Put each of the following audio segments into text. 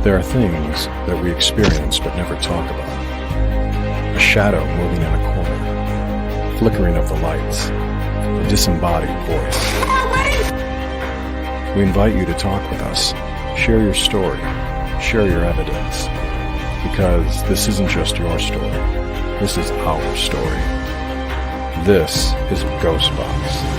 There are things that we experience but never talk about. A shadow moving in a corner, flickering of the lights, a disembodied voice. We invite you to talk with us, share your story, share your evidence, because this isn't just your story, this is our story. This is GhostBox.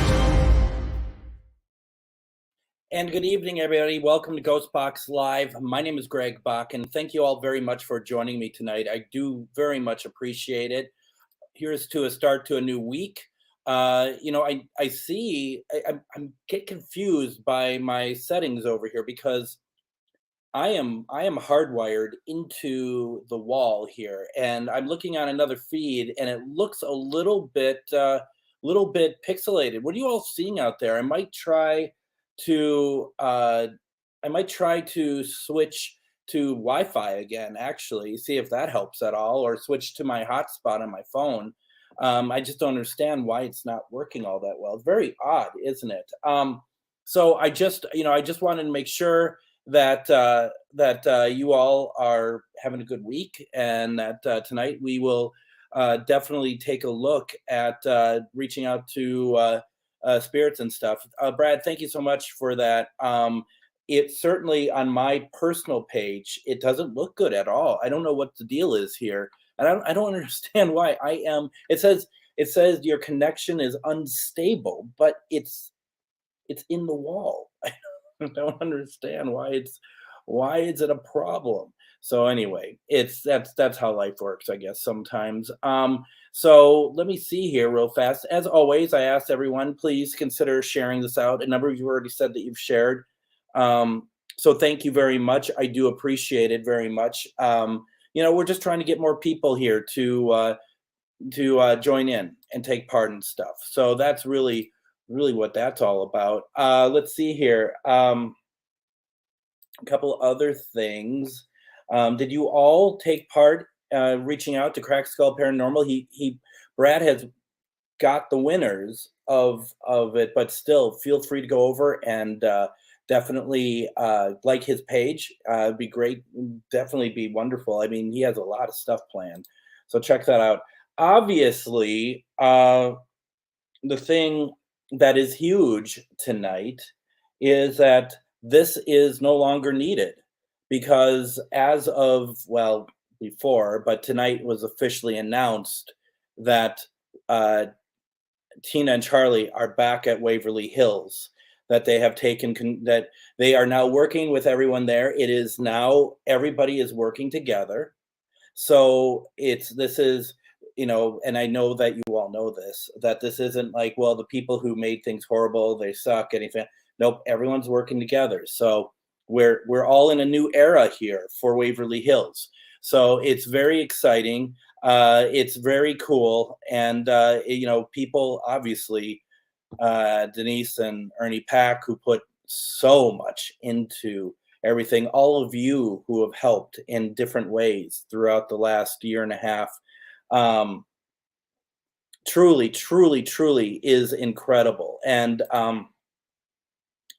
And good evening, everybody. Welcome to GhostBox Live. My name is Greg Bakun. Thank you all very much for joining me tonight. I do very much appreciate it. Here's to a start to a new week. I get confused by my settings over here because I am hardwired into the wall here, and I'm looking on another feed, and it looks a little bit pixelated. What are you all seeing out there? I might try to switch to Wi-Fi again, actually, see if that helps at all, or switch to my hotspot on my phone. I just don't understand why it's not working all that well. It's very odd, isn't it? So I just wanted to make sure that you all are having a good week, and that tonight we will definitely take a look at reaching out to spirits and stuff. Brad, thank you so much for that. It certainly, on my personal page, it doesn't look good at all. I don't know what the deal is here. I don't understand why. It says your connection is unstable, but it's in the wall. I don't understand why is it a problem. So anyway, that's how life works, I guess, sometimes. So let me see here real fast. As always, I ask everyone, please consider sharing this out. A number of you already said that you've shared. So thank you very much. I do appreciate it very much. We're just trying to get more people here to join in and take part in stuff. So that's really what that's all about. Let's see here. A couple other things. Did you all take part reaching out to Crack Skull Paranormal? Brad has got the winners of it, but still feel free to go over and definitely like his page. It'd be great. Definitely be wonderful. I mean, he has a lot of stuff planned, so check that out. Obviously, the thing that is huge tonight is that this is no longer needed, because as of, well, before, but tonight was officially announced that Tina and Charlie are back at Waverly Hills, that they have that they are now working with everyone there. It is now, everybody is working together. So this is, and I know that you all know this, that this isn't like, well, the people who made things horrible, they suck, anything. Nope, everyone's working together. So we're all in a new era here for Waverly Hills. So it's very exciting. It's very cool. And, people, obviously, Denise and Ernie Pack, who put so much into everything, all of you who have helped in different ways throughout the last year and a half, truly is incredible. And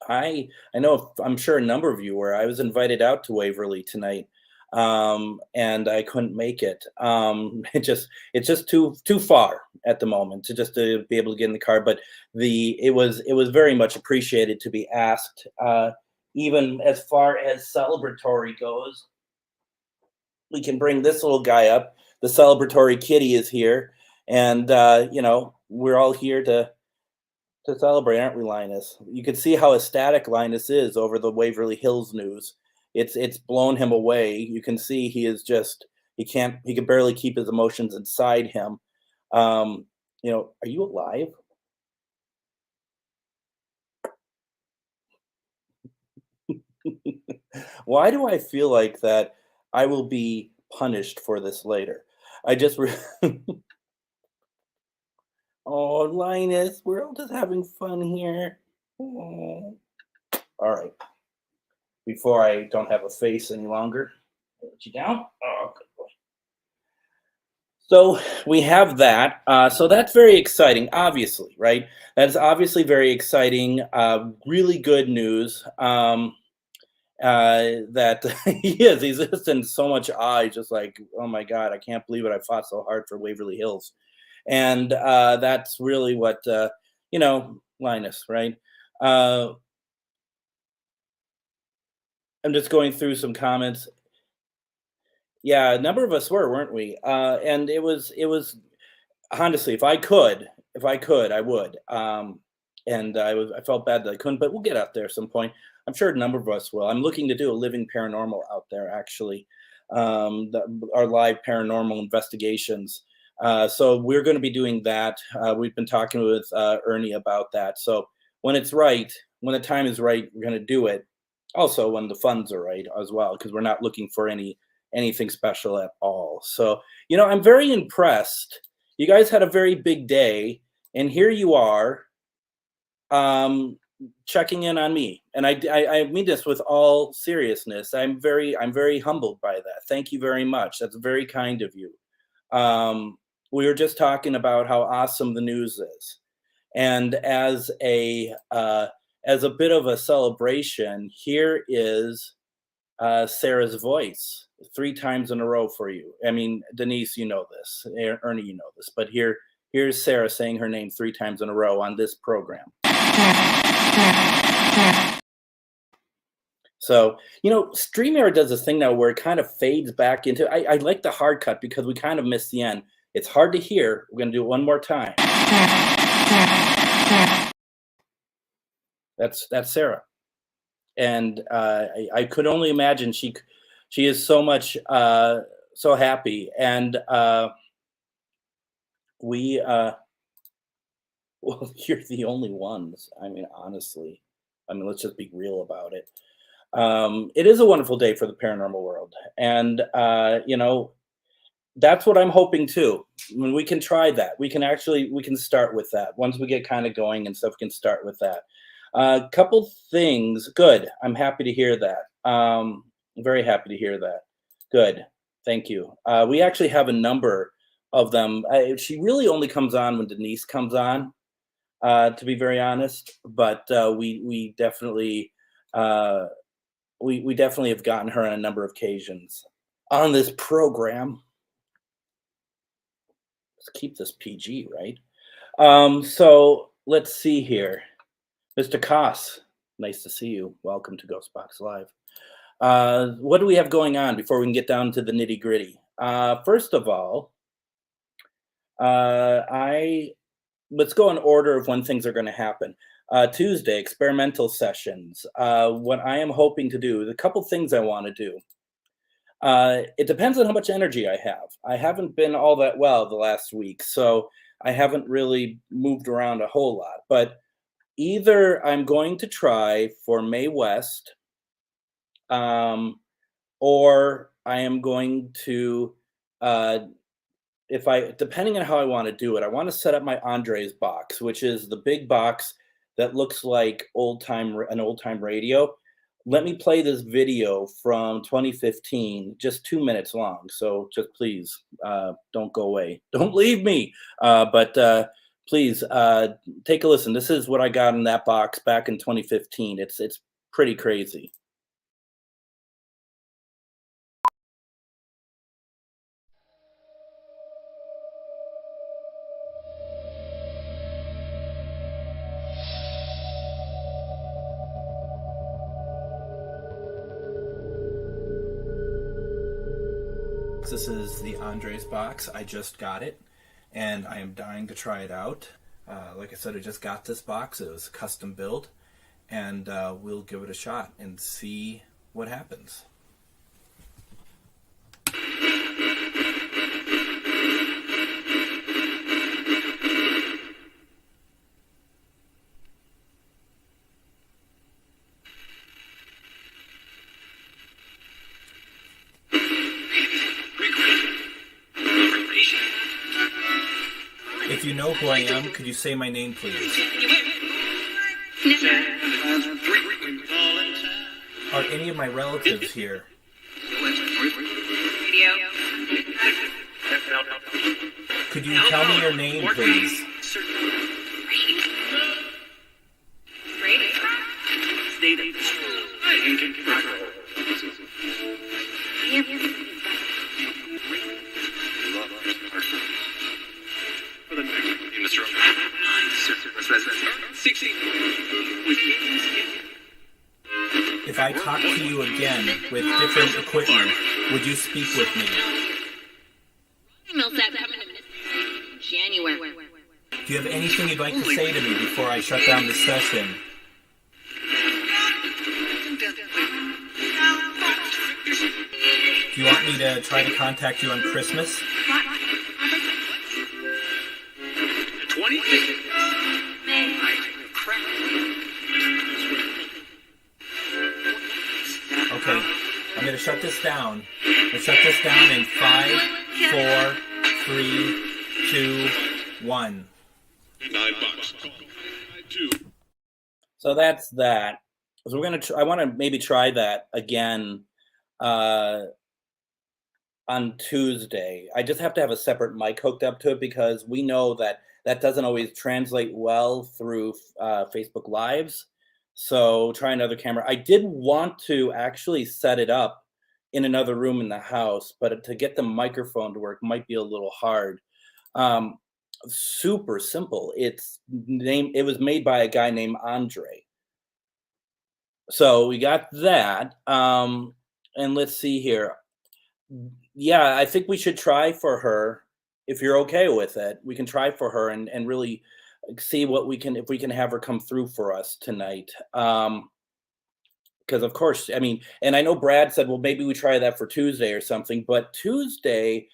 I know, I'm sure a number of you were. I was invited out to Waverly tonight, and I couldn't make it. It's just too far at the moment to be able to get in the car. But it was very much appreciated to be asked. Even as far as celebratory goes, we can bring this little guy up. The celebratory kitty is here, and we're all here to celebrate, aren't we, Linus? You can see how ecstatic Linus is over the Waverly Hills news. It's blown him away. You can see he can barely keep his emotions inside him. Are you alive? Why do I feel like that I will be punished for this later? Oh, Linus, we're all just having fun here. Oh. All right. Before I don't have a face any longer, I'll let you down. Oh, good boy. So we have that. So that's very exciting, obviously, right? That's obviously very exciting. Really good news. that he's just in so much awe. He's just like, oh my God, I can't believe it. I fought so hard for Waverly Hills. And that's really what, Linus, right? I'm just going through some comments. Yeah, a number of us were, weren't we? And it was honestly, if I could, I would. And I felt bad that I couldn't, but we'll get out there at some point. I'm sure a number of us will. I'm looking to do a living paranormal out there, actually, our live paranormal investigations. So we're going to be doing that. We've been talking with Ernie about that. So when it's right, when the time is right, we're going to do it. Also, when the funds are right as well, because we're not looking for anything special at all. So I'm very impressed. You guys had a very big day, and here you are, checking in on me. And I mean this with all seriousness. I'm very humbled by that. Thank you very much. That's very kind of you. We were just talking about how awesome the news is, and as a bit of a celebration, here is Sarah's voice 3 times in a row for you. I mean, Denise, you know this. Ernie, you know this. But here's Sarah saying her name 3 times in a row on this program. So, StreamYard does this thing now where it kind of fades back into. I like the hard cut because we kind of miss the end. It's hard to hear. We're going to do it one more time. That's Sarah. And I could only imagine she is so much so happy, and we well, you're the only ones. I mean, honestly, let's just be real about it. It is a wonderful day for the paranormal world, and that's what I'm hoping too. When we can try that, we can start with that. Once we get kind of going and stuff, we can start with that. A couple things. Good. I'm happy to hear that. Very happy to hear that. Good. Thank you. We actually have a number of them. She really only comes on when Denise comes on, to be very honest. But we definitely we definitely have gotten her on a number of occasions on this program. Let's keep this PG, right? So let's see here. Mr. Koss, nice to see you. Welcome to GhostBox Live. What do we have going on before we can get down to the nitty gritty? First of all, let's go in order of when things are going to happen. Tuesday, experimental sessions. What I am hoping to do, a couple things I want to do. It depends on how much energy I have. I haven't been all that well the last week, so I haven't really moved around a whole lot. But either I'm going to try for Mae West, or I am going to, depending on how I want to do it, I want to set up my Andres box, which is the big box that looks like an old time radio. Let me play this video from 2015, just 2 minutes long. So just please don't go away. Don't leave me. But please take a listen. This is what I got in that box back in 2015. It's pretty crazy. This is the Andres box. I just got it, and I am dying to try it out. Like I said, I just got this box. It was custom built, and we'll give it a shot and see what happens. If you know who I am, could you say my name, please? Are any of my relatives here? Could you tell me your name, please? If I talk to you again with different equipment, would you speak with me? January. Do you have anything you'd like to say to me before I shut down the session? Do you want me to try to contact you on Christmas? 20? Okay, I'm going to shut this down. I'll shut this down in 5, 4, 3, 2, 1. $9. So that's that. So we're going to. I want to maybe try that again on Tuesday. I just have to have a separate mic hooked up to it because we know that that doesn't always translate well through Facebook Lives. So try another camera. I did want to actually set it up in another room in the house, but to get the microphone to work might be a little hard. Super simple. It was made by a guy named Andre. So we got that. And let's see here. Yeah, I think we should try for her. If you're okay with it, we can try for her and really see what we can, if we can have her come through for us tonight. Because of course, I mean, and I know Brad said, well, maybe we try that for Tuesday or something, but Tuesday,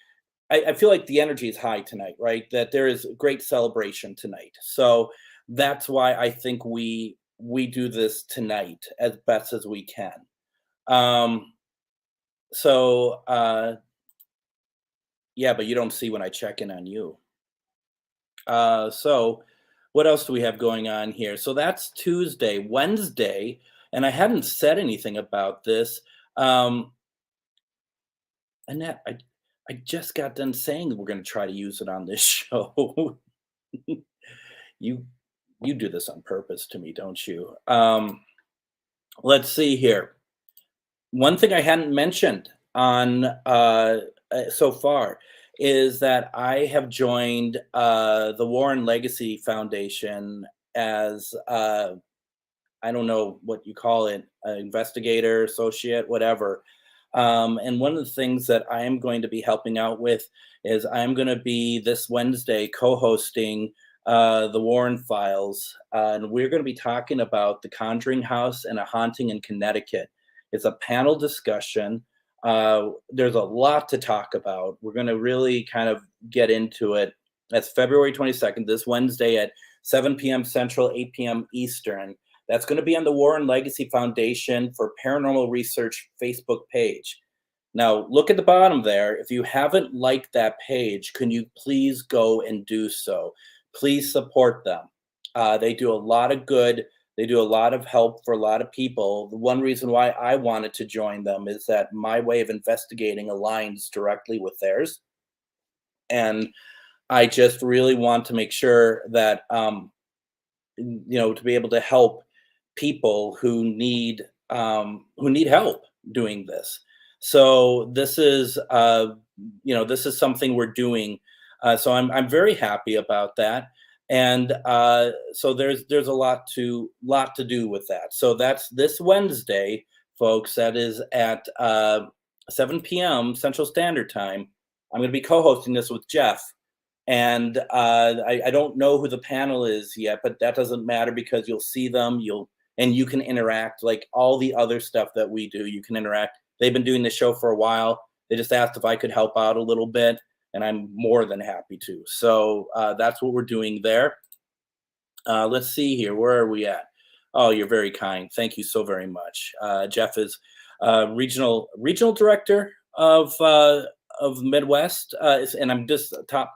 I feel like the energy is high tonight, right? That there is great celebration tonight. So that's why I think we do this tonight as best as we can. Yeah, but you don't see when I check in on you. So what else do we have going on here? So that's Tuesday. Wednesday, and I hadn't said anything about this. Annette, I just got done saying that we're going to try to use it on this show. You do this on purpose to me, don't you? Let's see here. One thing I hadn't mentioned on so far is that I have joined the Warren Legacy Foundation as I don't know what you call it, investigator, associate, whatever. And one of the things that I am going to be helping out with is I'm going to be this Wednesday co-hosting the Warren Files, and we're going to be talking about the Conjuring House and a haunting in Connecticut. It's a panel discussion. There's a lot to talk about. We're going to really kind of get into it. That's February 22nd, this Wednesday at 7 p.m. Central, 8 p.m. Eastern. That's going to be on the Warren Legacy Foundation for Paranormal Research Facebook page. Now, look at the bottom there. If you haven't liked that page, can you please go and do so? Please support them. They do a lot of good. They do a lot of help for a lot of people. The one reason why I wanted to join them is that my way of investigating aligns directly with theirs. And I just really want to make sure that, to be able to help people who need help doing this. So this is, this is something we're doing. So I'm very happy about that. And so there's a lot to do with that. So that's this Wednesday, folks. That is at 7 p.m. Central Standard Time. I'm going to be co-hosting this with Jeff. And I don't know who the panel is yet, but that doesn't matter because you'll see them. And you can interact like all the other stuff that we do. You can interact. They've been doing this show for a while. They just asked if I could help out a little bit, and I'm more than happy to. So that's what we're doing there. Let's see here. Where are we at? Oh, you're very kind. Thank you so very much. Jeff is regional director of Midwest, and I'm just top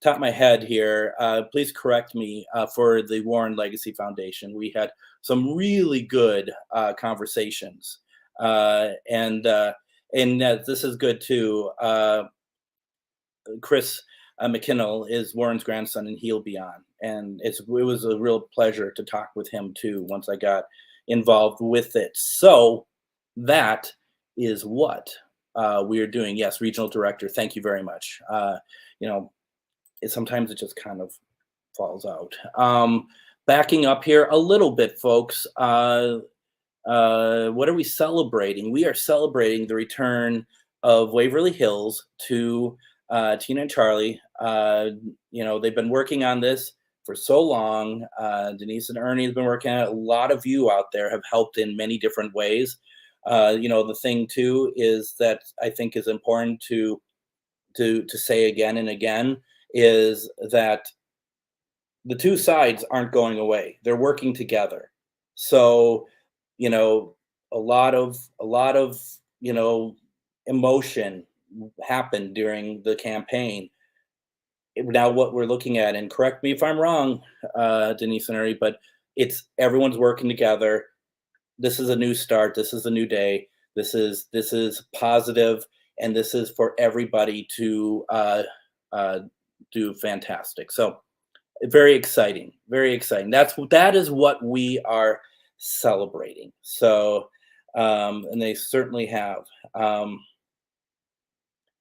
of my head here. Please correct me for the Warren Legacy Foundation. We had some really good conversations, and this is good too. Chris McKinnell is Warren's grandson, and he'll be on. And it was a real pleasure to talk with him too once I got involved with it. So that is what we are doing. Yes, regional director. Thank you very much. You know, sometimes it just kind of falls out. Backing up here a little bit, folks. What are we celebrating? We are celebrating the return of Waverly Hills to Tina and Charlie. They've been working on this for so long. Denise and Ernie have been working on it. A lot of you out there have helped in many different ways. The thing too is that I think is important to say again and again is that the two sides aren't going away. They're working together. So, a lot of emotion happened during the campaign. Now what we're looking at, and correct me if I'm wrong, Denise and Ernie, but it's everyone's working together. This is a new start. This is a new day. This is positive, and this is for everybody to do fantastic. So very exciting, very exciting. That is what we are celebrating. So, and they certainly have.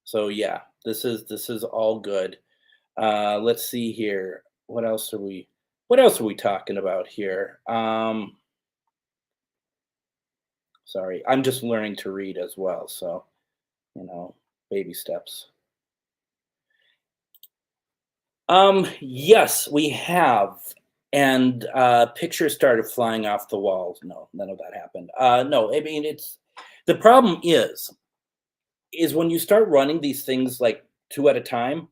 So yeah, this is all good. Let's see here. What else are we talking about here? Sorry, I'm just learning to read as well. So, baby steps. Yes, we have. And pictures started flying off the walls. No, none of that happened. No, I mean, the problem is when you start running these things like 2 at a time,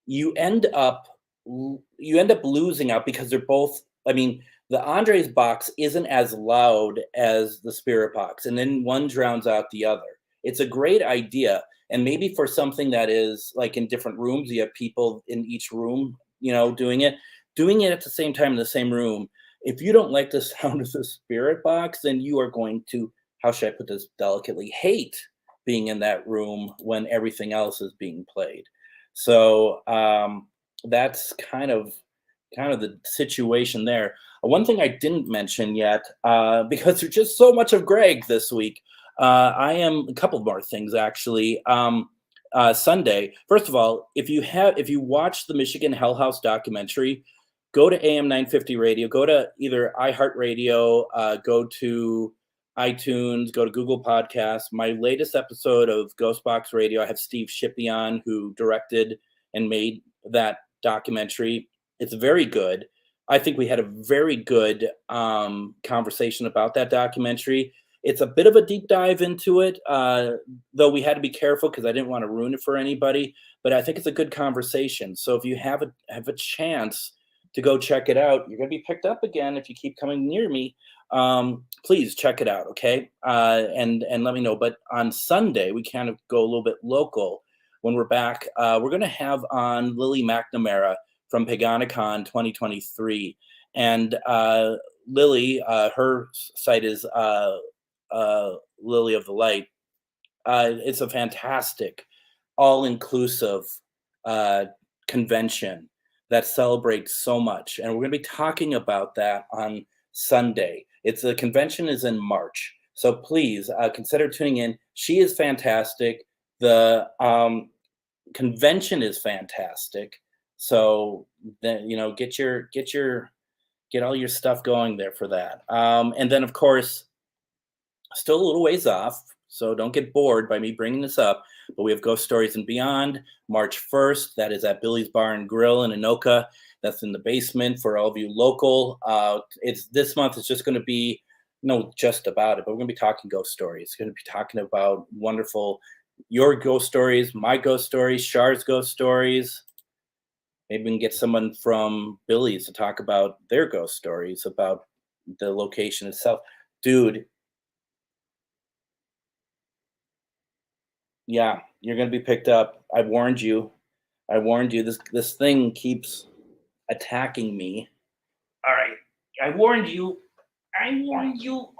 you end up losing out because they're both, I mean, the Andres box isn't as loud as the Spirit box, and then one drowns out the other. It's a great idea. And maybe for something that is like in different rooms, you have people in each room, doing it at the same time in the same room. If you don't like the sound of the Spirit box, then you are going to, how should I put this delicately, hate being in that room when everything else is being played. So that's kind of the situation there. One thing I didn't mention yet, because there's just so much of Greg this week, I am a couple more things actually. Sunday, first of all, if you watch the Michigan Hell House documentary, go to AM 950 radio, go to either iHeartRadio, go to iTunes, go to Google Podcasts. My latest episode of GhostBox Radio, I have Steve Shippey on, who directed and made that documentary. It's very good. I think we had a very good conversation about that documentary. It's a bit of a deep dive into it, though we had to be careful because I didn't want to ruin it for anybody. But I think it's a good conversation. So if you have a chance to go check it out, you're going to be picked up again if you keep coming near me. Please check it out, okay? And let me know. But on Sunday, we kind of go a little bit local. When we're back, we're going to have on Lily McNamara from Paganicon 2023. And Lily, her site is Lily of the Light. It's a fantastic, all-inclusive convention that celebrates so much. And we're going to be talking about that on Sunday. The convention is in March. So please consider tuning in. She is fantastic. The convention is fantastic. So then, get all your stuff going there for that. And then of course, still a little ways off, so don't get bored by me bringing this up, but we have Ghost Stories and Beyond, March 1st. That is at Billy's Bar and Grill in Anoka. That's in the basement for all of you local. It's this month. It's just going to be, just about it, but we're going to be talking ghost stories. It's going to be talking about wonderful, your ghost stories, my ghost stories, Char's ghost stories. Maybe we can get someone from Billy's to talk about their ghost stories, about the location itself. Dude, yeah, you're going to be picked up. I warned you. This thing keeps attacking me. All right. I warned you.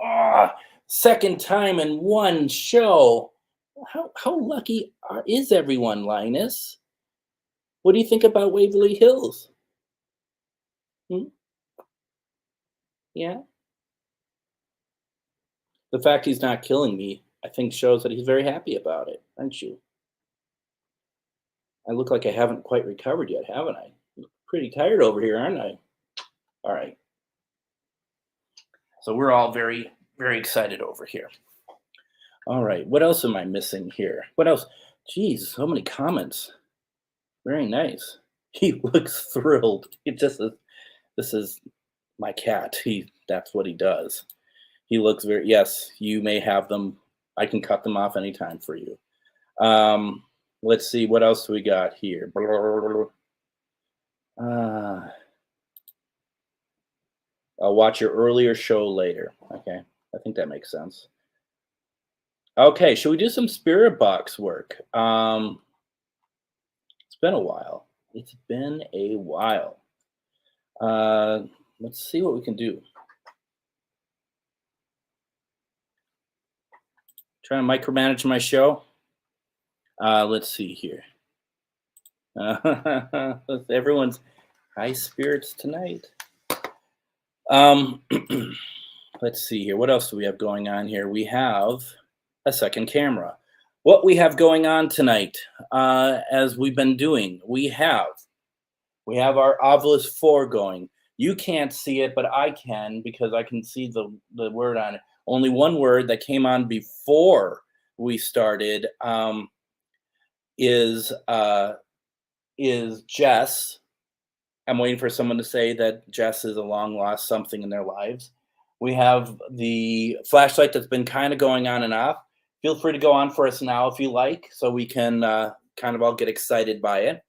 Oh, second time in one show. How lucky is everyone, Linus? What do you think about Waverly Hills? Yeah? The fact he's not killing me I think shows that he's very happy about it, aren't you? I look like I haven't quite recovered yet, haven't I? I'm pretty tired over here, aren't I? All right. So we're all very, very excited over here. All right. What else am I missing here? What else? Geez, so many comments. Very nice. He looks thrilled. He just is, this is my cat. That's what he does. He looks very, yes, you may have them. I can cut them off anytime for you. Let's see, what else do we got here? I'll watch your earlier show later. Okay, I think that makes sense. Okay, should we do some spirit box work? It's been a while. It's been a while. Let's see what we can do. Trying to micromanage my show. Let's see here. Everyone's high spirits tonight. Let's see here. What else do we have going on here? We have a second camera. What we have going on tonight, as we've been doing, we have our Ovilus 4 going. You can't see it, but I can, because I can see the word on it. Only one word that came on before we started is Jess. I'm waiting for someone to say that Jess is a long lost something in their lives. We have the flashlight that's been kind of going on and off. Feel free to go on for us now if you like, so we can kind of all get excited by it.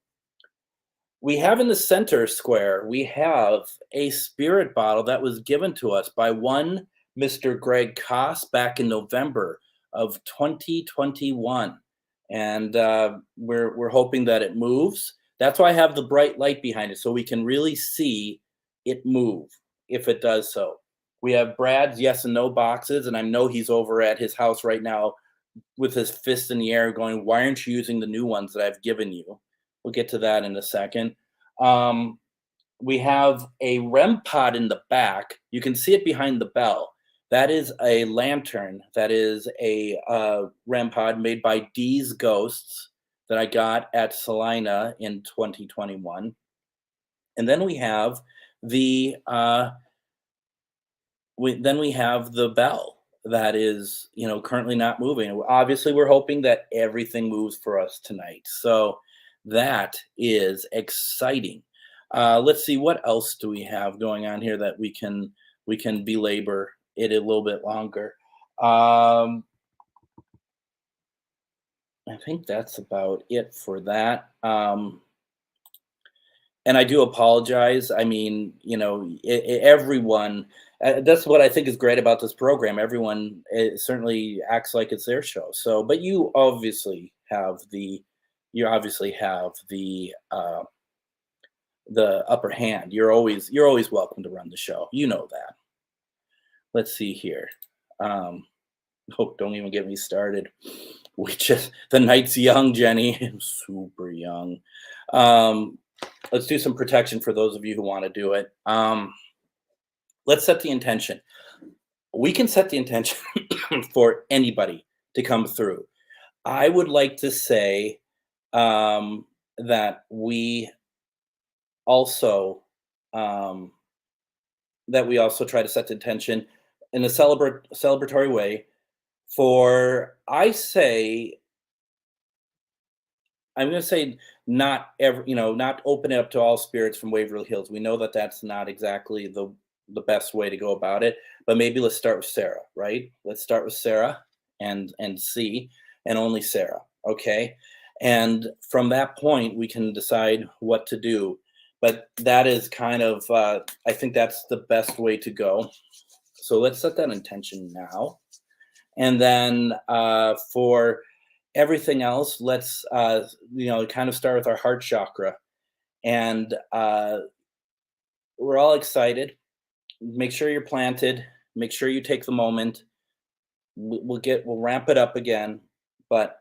We have in the center square, we have a spirit bottle that was given to us by one Mr. Greg Koss back in November of 2021. And we're hoping that it moves. That's why I have the bright light behind it, so we can really see it move if it does so. We have Brad's yes and no boxes, and I know he's over at his house right now with his fist in the air going, why aren't you using the new ones that I've given you? We'll get to that in a second. We have a REM pod in the back. You can see it behind the bell. That is a lantern. That is a REM pod made by Dee's Ghosts that I got at Salina in 2021. And then we have the bell that is, currently not moving. Obviously, we're hoping that everything moves for us tonight. So that is exciting. Let's see, what else do we have going on here that we can belabor it a little bit longer. I think that's about it for that. And I do apologize. I mean, everyone, that's what I think is great about this program. Everyone certainly acts like it's their show. So, but you obviously have the upper hand. You're always welcome to run the show. You know that. Let's see here. Oh, don't even get me started. The night's young, Jenny. Super young. Let's do some protection for those of you who want to do it. Let's set the intention. We can set the intention for anybody to come through. I would like to say that we also try to set the intention in a celebratory way for, I'm going to say not open it up to all spirits from Waverly Hills. We know that that's not exactly the best way to go about it, but maybe let's start with Sarah, right? Let's start with Sarah and C, and only Sarah, okay? And from that point, we can decide what to do. But that is kind of, I think that's the best way to go. So let's set that intention now. And then for everything else, let's, kind of start with our heart chakra. And we're all excited. Make sure you're planted. Make sure you take the moment. We'll ramp it up again, but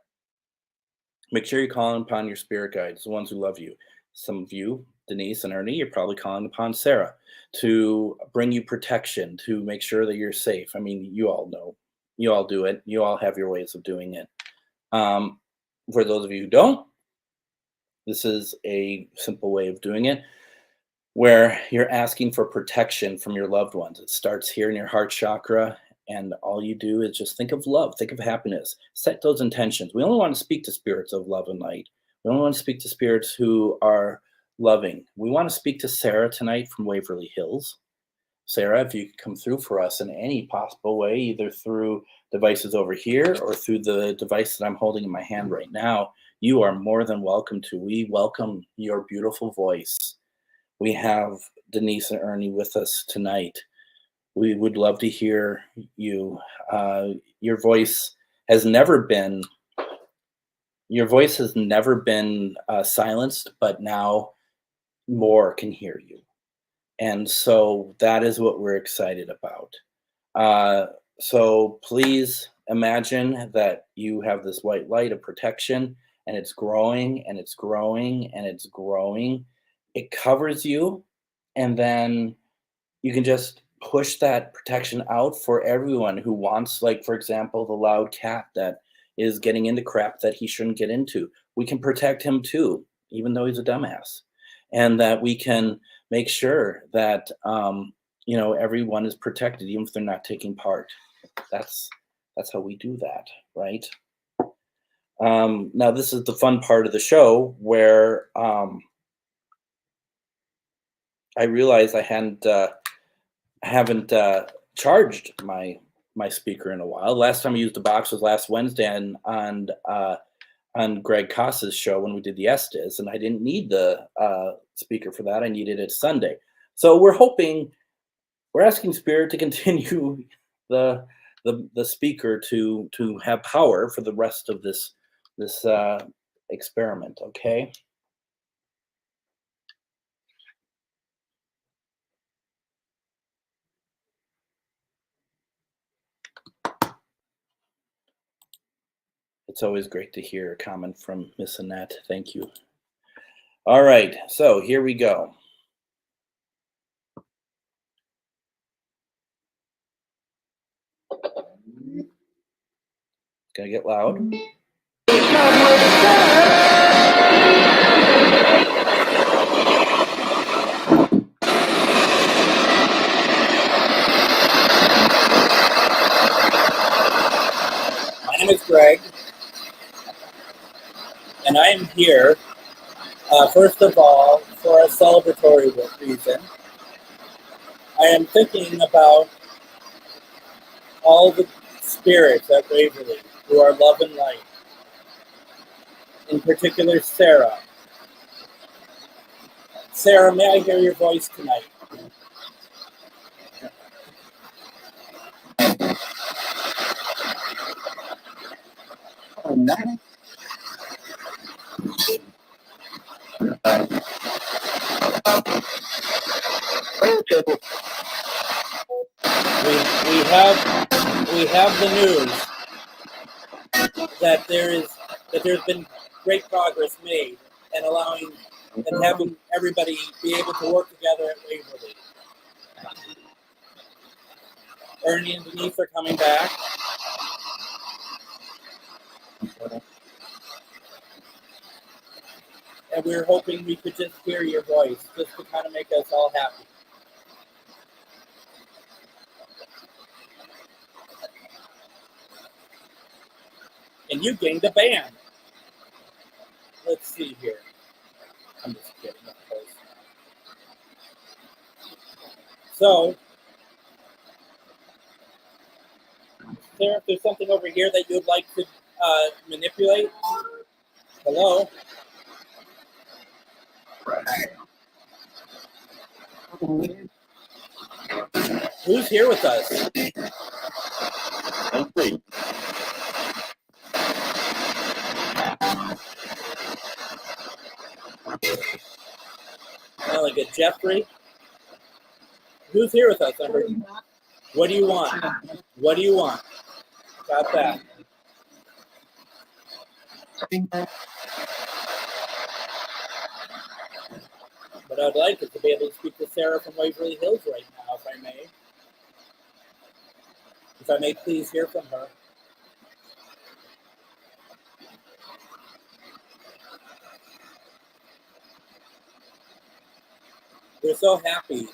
make sure you're calling upon your spirit guides, the ones who love you. Some of you, Denise and Ernie, you're probably calling upon Sarah to bring you protection, to make sure that you're safe. I mean, you all know You all do it. You all have your ways of doing it. For those of you who don't, this is a simple way of doing it where you're asking for protection from your loved ones. It starts here in your heart chakra, and all you do is just think of love, think of happiness, set those intentions. We only want to speak to spirits of love and light. We only want to speak to spirits who are loving. We want to speak to Sarah tonight from Waverly Hills. Sarah, if you could come through for us in any possible way, either through devices over here or through the device that I'm holding in my hand right now, you are more than welcome to. We welcome your beautiful voice. We have Denise and Ernie with us tonight. We would love to hear you. Your voice has never been silenced, but now more can hear you. And so that is what we're excited about. So please imagine that you have this white light of protection, and it's growing and it's growing and it's growing. It covers you, and then you can just push that protection out for everyone who wants, like, for example, the loud cat that is getting into crap that he shouldn't get into. We can protect him too, even though he's a dumbass. And that we can make sure that everyone is protected, even if they're not taking part. That's how we do that, right? Now this is the fun part of the show where I realized I haven't charged my speaker in a while. Last time I used the box was last Wednesday on Greg Koss's show when we did the Estes, and I didn't need the speaker for that. I needed it Sunday. So we're asking Spirit to continue the speaker to have power for the rest of this experiment. Okay. It's always great to hear a comment from Miss Annette. Thank you. All right, so here we go. Gonna get loud. My name is Greg, and I am here, first of all, for a celebratory reason. I am thinking about all the spirits at Waverly who are love and light. In particular, Sarah. Sarah, may I hear your voice tonight? We have the news that there's been great progress made and having everybody be able to work together at Waverly. Ernie and Denise are coming back. And we were hoping we could just hear your voice, just to kind of make us all happy. And you gained a band. Let's see here. I'm just kidding, of course. So, Sarah, if there's something over here that you'd like to manipulate, hello? Who's here with us? Like a Jeffrey? Who's here with us? What do you want? What do you want? Got that. What I'd like is to be able to speak to Sarah from Waverly Hills right now, if I may. If I may please hear from her. We're so happy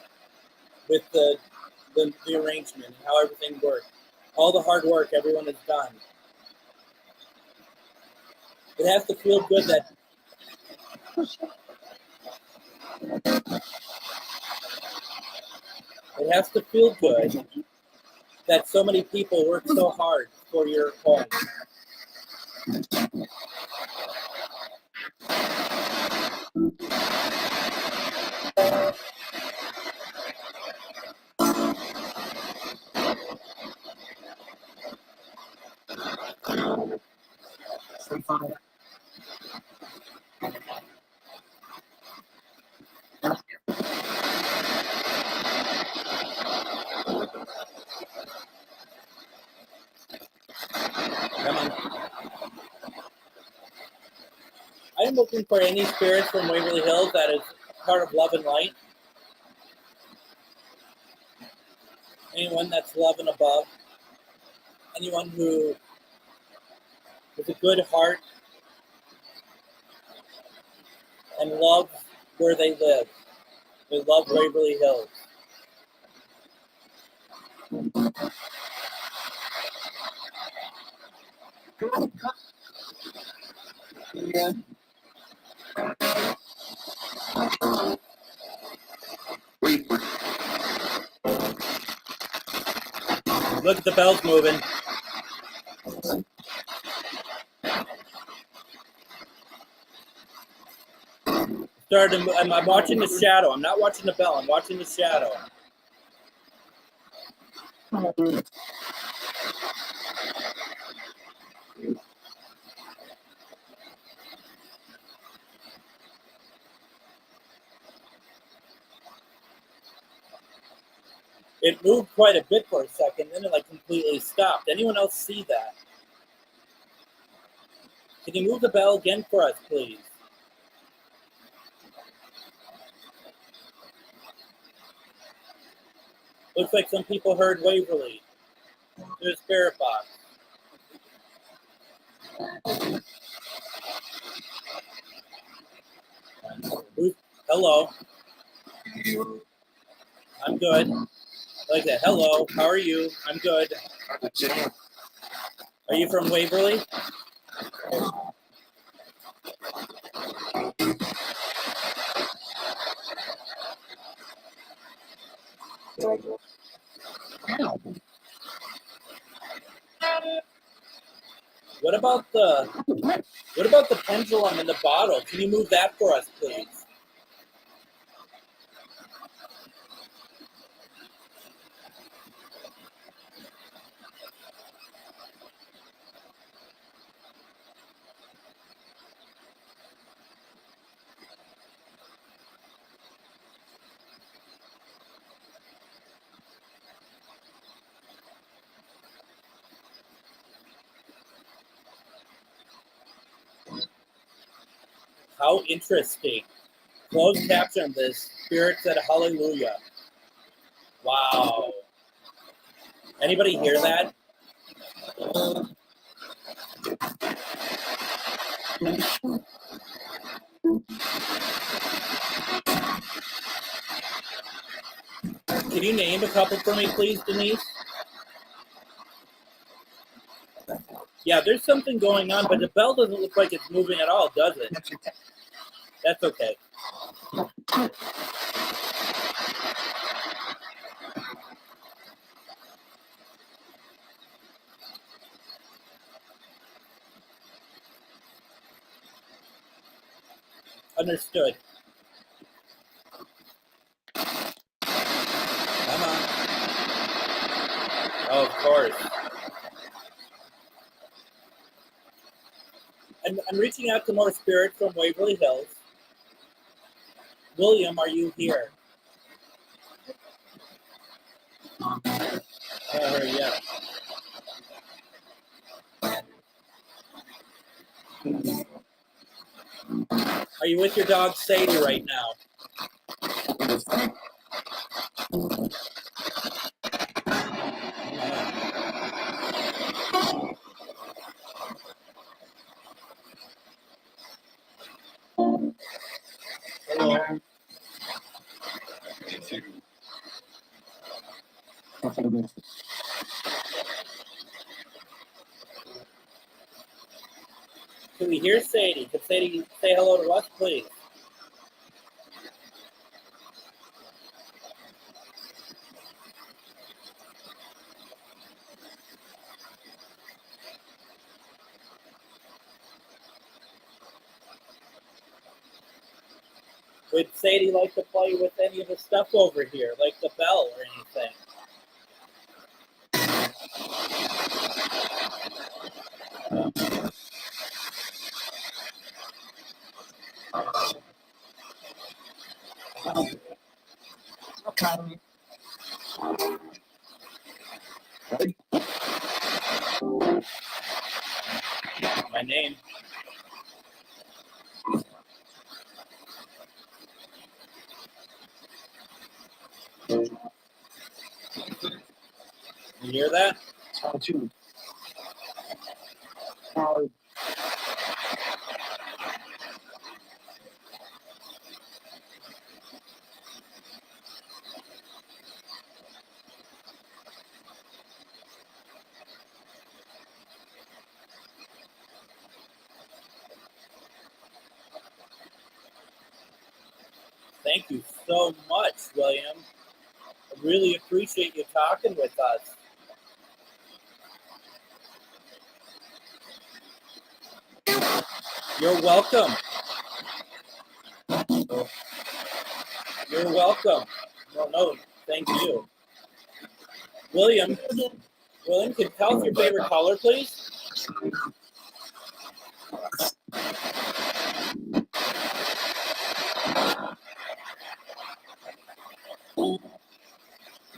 with the arrangement and how everything worked. All the hard work everyone has done. It has to feel good that it has to feel good that so many people work so hard for your home. Come on. I am looking for any spirits from Waverly Hills that is part of Love and Light. Anyone that's love and above. Anyone who with a good heart and love where they live. They love Waverly Hills. Yeah. Look at the bells moving. I'm watching the shadow. I'm not watching the bell. I'm watching the shadow. It moved quite a bit for a second, then it like completely stopped. Anyone else see that? Can you move the bell again for us, please? Looks like some people heard Waverly. There's a spirit box. Hello. I'm good. Like that. Hello. How are you? I'm good. Are you from Waverly? What about the pendulum in the bottle? Can you move that for us, please? How interesting. Closed caption this. Spirit said hallelujah. Wow. Anybody hear that? Can you name a couple for me, please, Denise? Yeah, there's something going on, but the bell doesn't look like it's moving at all, does it? That's okay. Understood. Come on. Oh, of course. I'm reaching out to more spirits from Waverly Hills. William, are you here? Yeah. Are you with your dog Sadie right now? Can we hear Sadie? Can Sadie say hello to us, please? Would Sadie like to play with any of the stuff over here, like the bell or anything? My name. You hear that? Thank you so much, William. I really appreciate you talking with us. You're welcome. You're welcome. No, thank you. William, can you tell us your favorite color, please?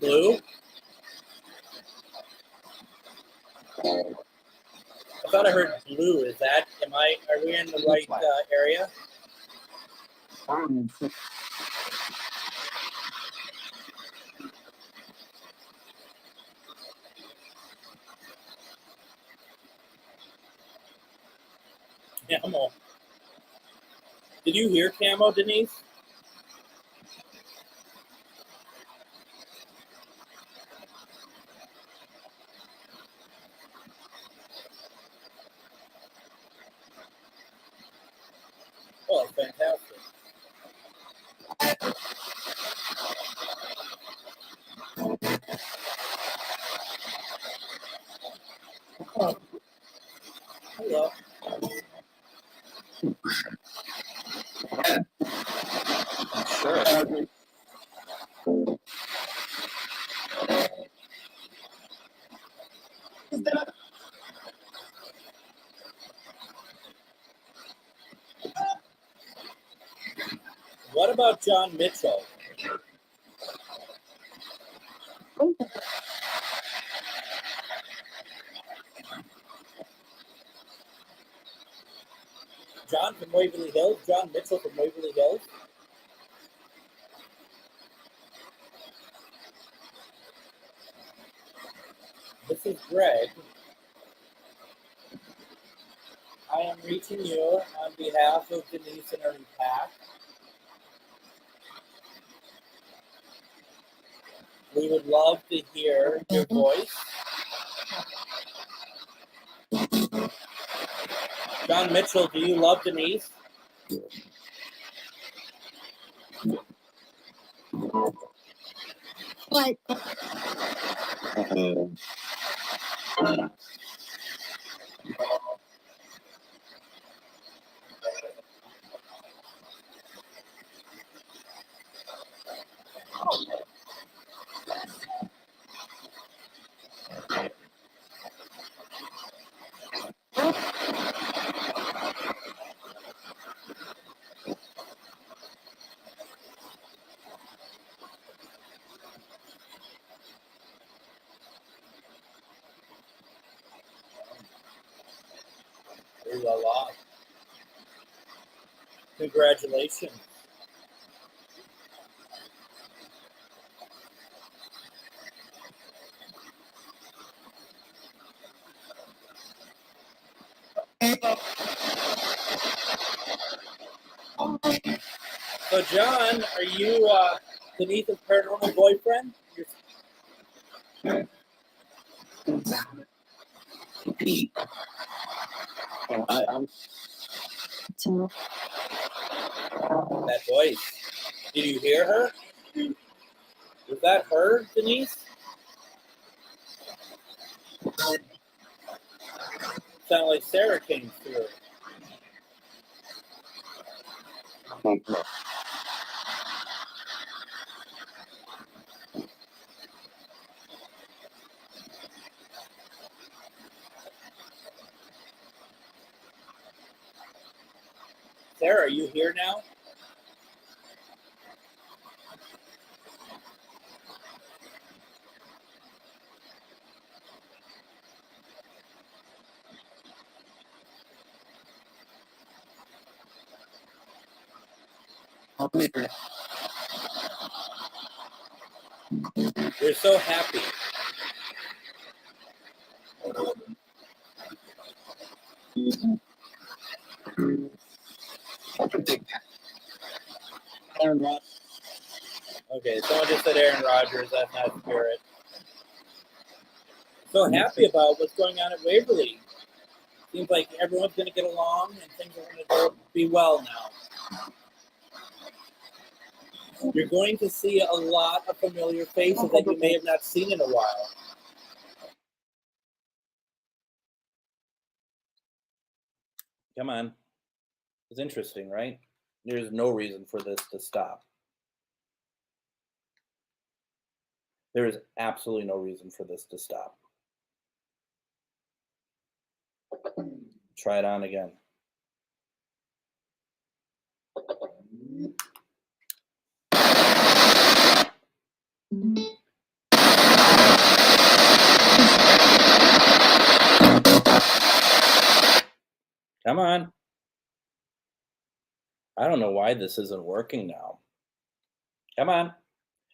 Blue? I thought I heard blue. Are we in the right area? Camo. Did you hear Camo, Denise? Oh, fantastic. Hello. Sure. What about John Mitchell? John from Waverly Hills? John Mitchell from Waverly Hills? This is Greg. I am reaching you on behalf of Denise and Ernie Pack. We would love to hear your voice. John Mitchell, do you love Denise? What? Ooh la la. Congratulations. So, John, are you Denise's paranormal boyfriend? I'm That voice. Did you hear her? Was that her, Denise? Sounded like Sarah came through. Sarah, are you here now? You're so happy. Aaron Rodgers. Okay, someone just said Aaron Rodgers. That's not Spirit. So happy about what's going on at Waverly. Seems like everyone's going to get along and things are going to be well now. You're going to see a lot of familiar faces that you may have not seen in a while. Come on. It's interesting, right? There's no reason for this to stop. There is absolutely no reason for this to stop. Try it on again. Come on. I don't know why this isn't working now. Come on.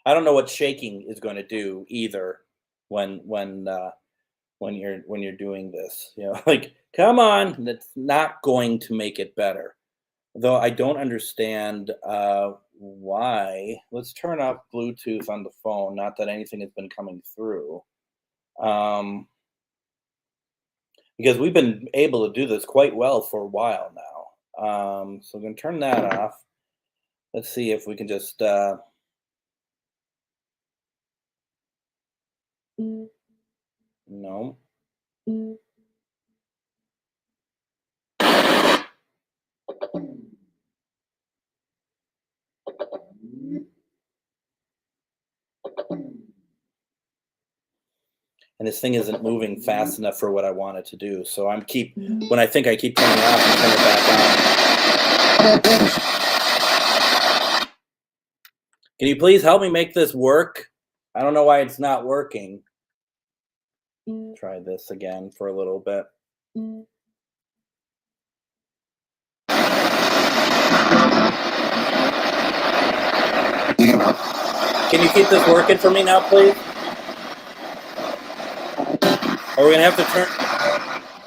I don't know what shaking is going to do either when you're doing this. You know, like, come on, that's not going to make it better. Though I don't understand why. Let's turn off Bluetooth on the phone. Not that anything has been coming through. Because we've been able to do this quite well for a while now. So I'm going to turn that off. Let's see if we can just... No. And this thing isn't moving fast enough for what I want it to do. So when I think I keep turning it off, I turn it back on. Can you please help me make this work? I don't know why it's not working. Try this again for a little bit. Can you keep this working for me now, please? Or we're going to have to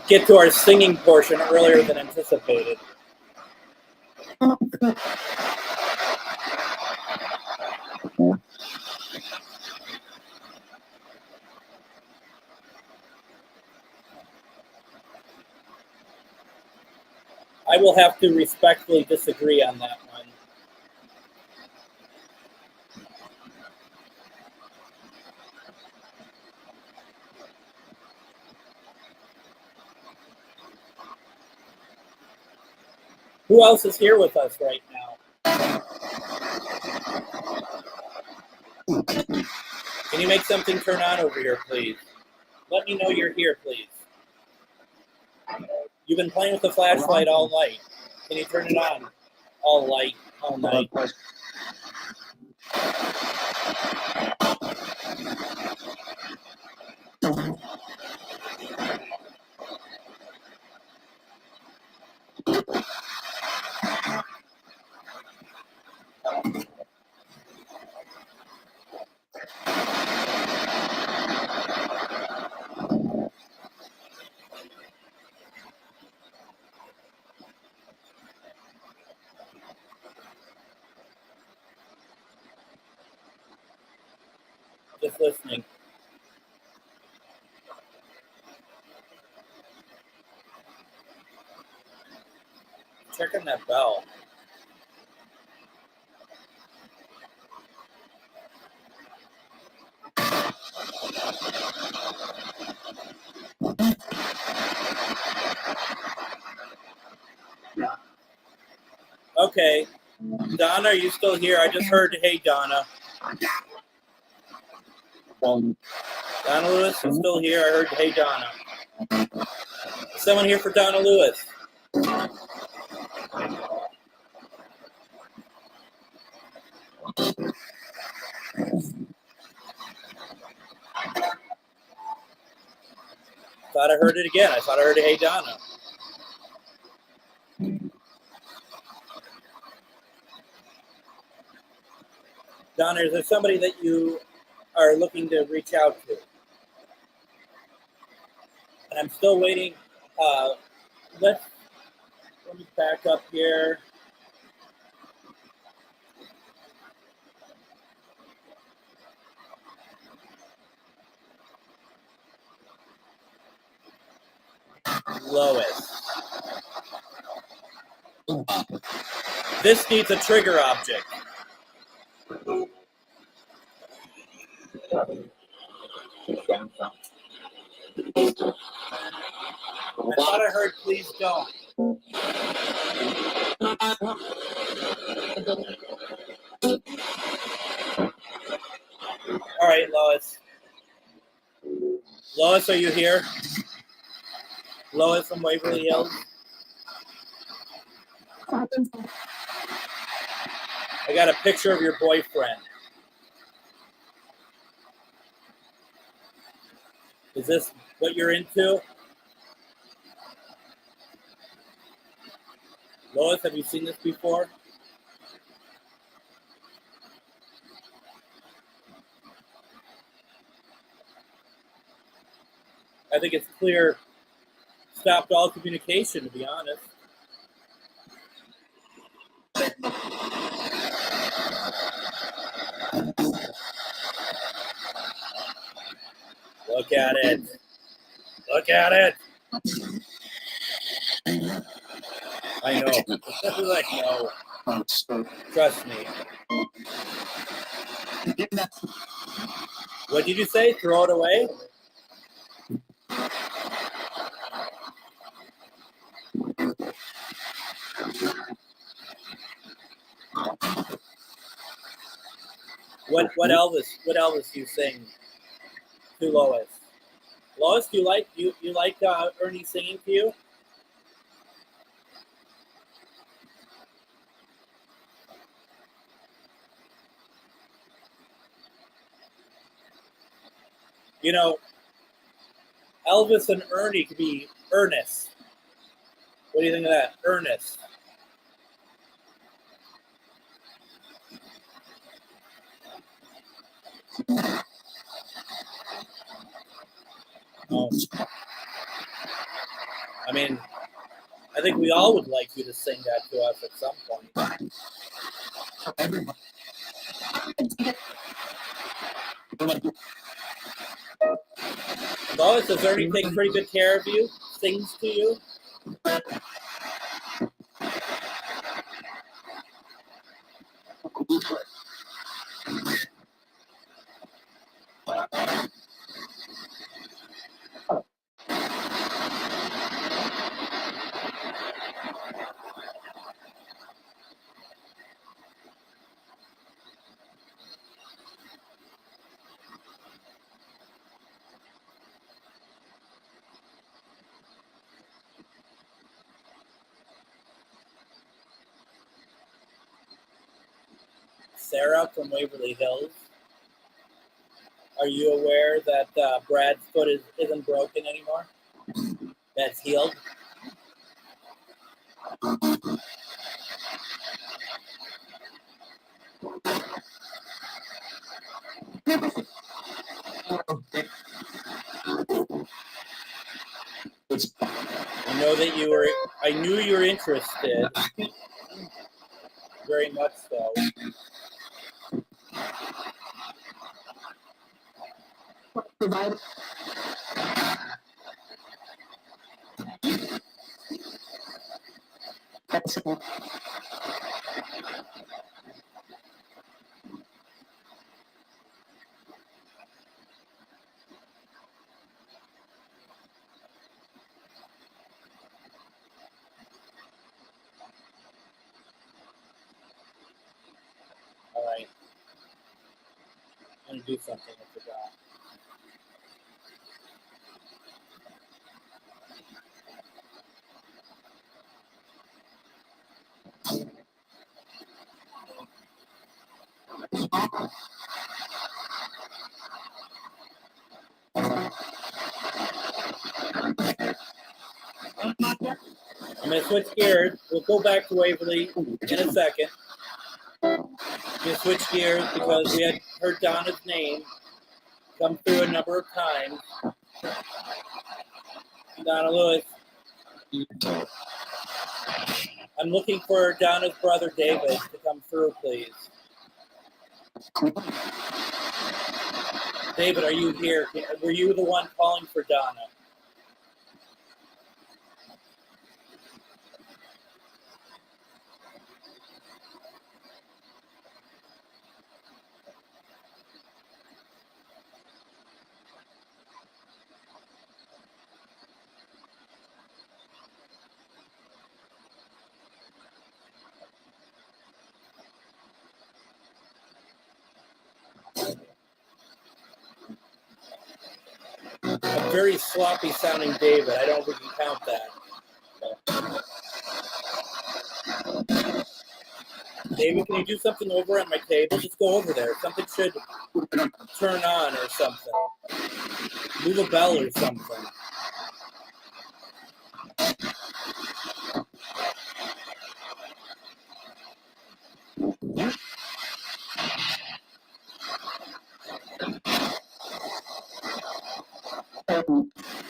get to our singing portion earlier than anticipated. I will have to respectfully disagree on that one. Who else is here with us right now? Can you make something turn on over here, please? Let me know you're here, please. You've been playing with the flashlight all night. Can you turn it on? All night. Just listening. checking that bell. Okay. Donna, are you still here? I just heard, hey, Donna. Donna Lewis is still here. I heard, hey, Donna. Is someone here for Donna Lewis? Thought I heard it again. I thought I heard a hey, Donna. Donna, is there somebody that you are looking to reach out to? And I'm still waiting. Let me back up here. Lois. This needs a trigger object. I thought I heard please don't. All right, Lois. Lois, are you here? Lois from Waverly Hills? I got a picture of your boyfriend. Is this what you're into? Lois, have you seen this before? I think it's clear, stopped all communication, to be honest. Look at it. Look at it. I know. Like, no. Trust me. What did you say? Throw it away? What Elvis do you sing to Lois? Lois, do you like Ernie singing to you? You know, Elvis and Ernie could be Ernest. What do you think of that? Ernest. Oh. I mean, I think we all would like you to sing that to us at some point. Lois, does Ernie take pretty good care of you? Sings to you? Sarah from Waverly Hills. Are you aware that Brad's foot isn't broken anymore? That's healed? I knew you were interested. Very much so. All right. I'm going to do something I forgot. I'm going to switch gears. We'll go back to Waverly in a second. I'm going to switch gears because we had heard Donna's name come through a number of times. Donna Lewis. I'm looking for Donna's brother David to come through, please. David, are you here? Were you the one calling for Donna? A very sloppy sounding David. I don't think we can count that. David, can you do something over at my table? Just go over there. Something should turn on or something. Move a bell or something.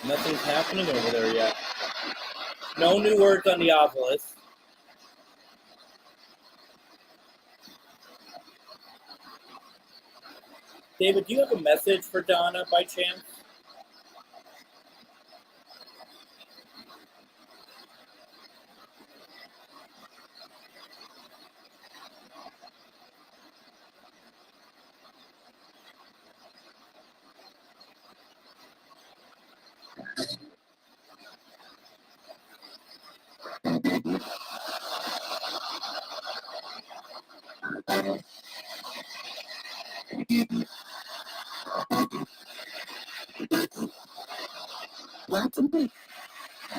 Nothing's happening over there yet. No new words on the obelisk. David, do you have a message for Donna by chance?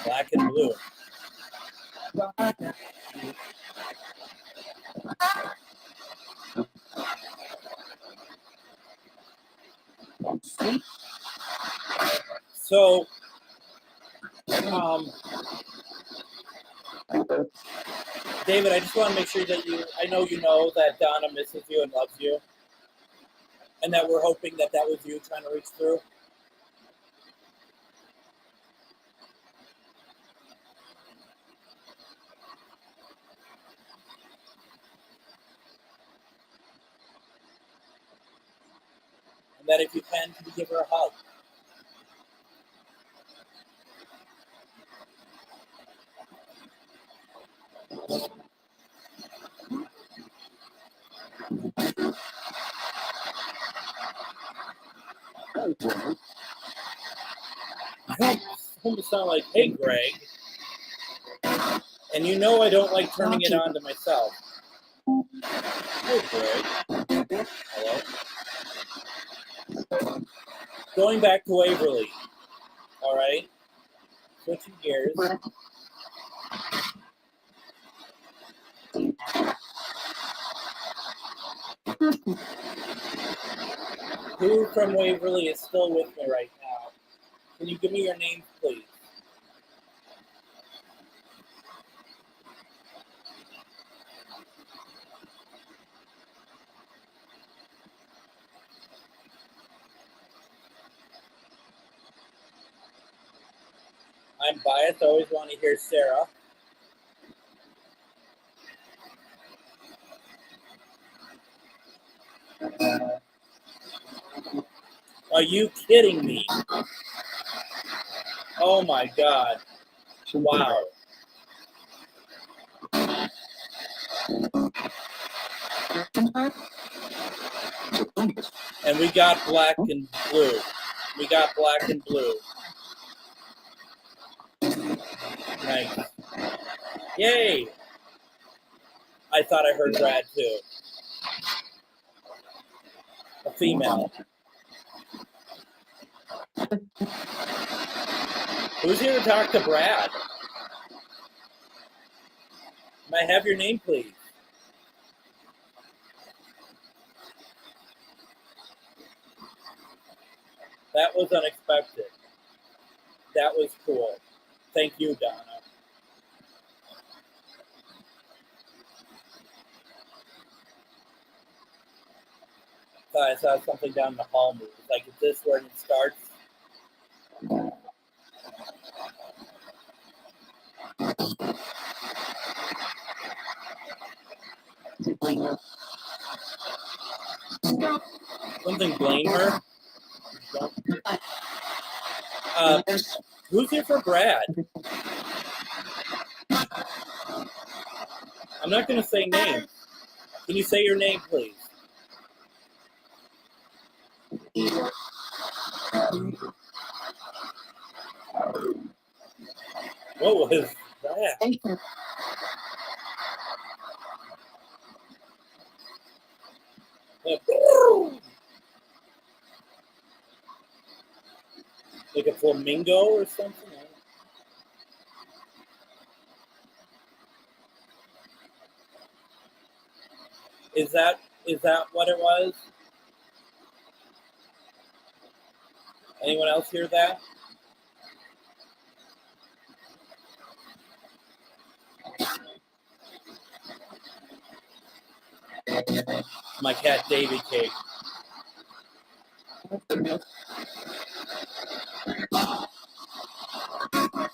Black and blue. So, David, I just want to make sure that I know you know that Donna misses you and loves you, and that we're hoping that that was you trying to reach through. And that if you can you give her a hug? I want to sound like, hey, Greg. And you know I don't like turning it on to myself. Hey, Greg. Hello? Going back to Waverly. All right? Switching gears. Who from Waverly is still with me right now? Can you give me your name, please? I'm biased. I always want to hear Sarah. Are you kidding me? Oh my God. Wow. And we got black and blue. We got black and blue. Nice. Yay! I thought I heard Brad too. A female. Who's here to talk to Brad? May I have your name, please? That was unexpected. That was cool. Thank you, Donna. I saw something down the hall move. Like, is this where it starts? Something blame her? Who's here for Brad? I'm not going to say names. Can you say your name, please? What was that? Like a flamingo or something? Is that what it was? Anyone else hear that? My cat Davy cake.